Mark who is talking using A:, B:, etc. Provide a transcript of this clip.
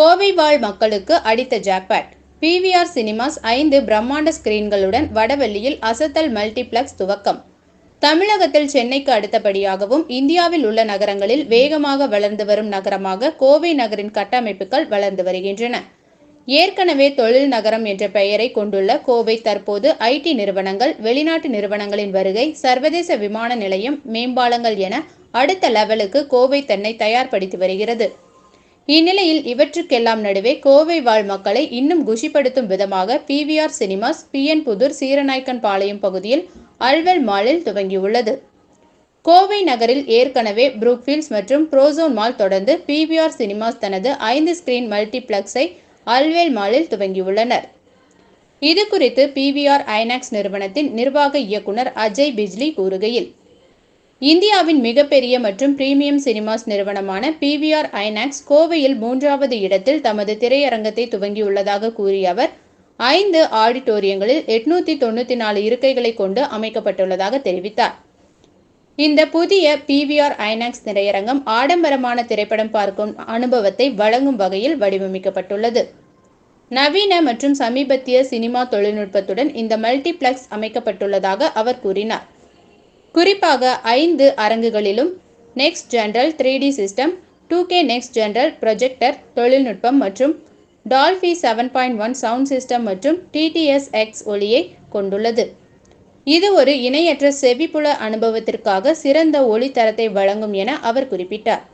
A: கோவை வாழ் மக்களுக்கு அடித்த ஜாக்பாட். PVR சினிமாஸ் 5 பிரம்மாண்ட ஸ்கிரீன்களுடன் வடவள்ளியில் அசத்தல் மல்டிபிளக்ஸ் துவக்கம். தமிழகத்தில் சென்னைக்கு அடுத்தபடியாகவும் இந்தியாவில் உள்ள நகரங்களில் வேகமாக வளர்ந்து வரும் நகரமாக கோவை நகரின் கட்டமைப்புகள் வளர்ந்து வருகின்றன. ஏற்கனவே தொழில் நகரம் என்ற பெயரை கொண்டுள்ள கோவை தற்போது IT நிறுவனங்கள், வெளிநாட்டு நிறுவனங்களின் வருகை, சர்வதேச விமான நிலையம், மேம்பாலங்கள் என அடுத்த லெவலுக்கு கோவை தன்னை தயார்படுத்தி வருகிறது. இந்நிலையில் இவற்றுக்கெல்லாம் நடுவே கோவை வாழ் மக்களை இன்னும் குஷிப்படுத்தும் விதமாக PVR cinemas PN Pudur Seeranayakkan பாளையம் பகுதியில் அல்வெல் மாலில் துவங்கியுள்ளது. கோவை நகரில் ஏற்கனவே புரூக்ஃபீல்ட்ஸ் மற்றும் ப்ரோசோன் மால் தொடர்ந்து PVR சினிமாஸ் தனது 5 ஸ்கிரீன் மல்டிபிளக்ஸை அல்வெல் மாலில் துவங்கியுள்ளனர். இது குறித்து PVR ஐநாக்ஸ் நிறுவனத்தின் நிர்வாக இயக்குனர் அஜய் பிஜ்லி கூறுகையில், இந்தியாவின் மிகப்பெரிய மற்றும் பிரீமியம் சினிமாஸ் நிறுவனமான PVR ஐநாக்ஸ் கோவையில் 3வது இடத்தில் தமது திரையரங்கத்தை துவங்கியுள்ளதாக கூறிய அவர், 5 ஆடிட்டோரியங்களில் 894 இருக்கைகளை கொண்டு அமைக்கப்பட்டுள்ளதாக தெரிவித்தார். இந்த புதிய PVR ஐநாக்ஸ் திரையரங்கம் ஆடம்பரமான திரைப்படம் பார்க்கும் அனுபவத்தை வழங்கும் வகையில் வடிவமைக்கப்பட்டுள்ளது. நவீன மற்றும் சமீபத்திய சினிமா தொழில்நுட்பத்துடன் இந்த மல்டிபிளக்ஸ் அமைக்கப்பட்டுள்ளதாக அவர் கூறினார். குறிப்பாக 5 அரங்குகளிலும் next general 3D system, 2K next general projector தொழில்நுட்பம் மற்றும் டால்பி 7.1 சவுண்ட் சிஸ்டம் மற்றும் TTS:X ஒலியை கொண்டுள்ளது. இது ஒரு இணையற்ற செவிப்புல அனுபவத்திற்காக சிறந்த ஒளி தரத்தை வழங்கும் என அவர் குறிப்பிட்டார்.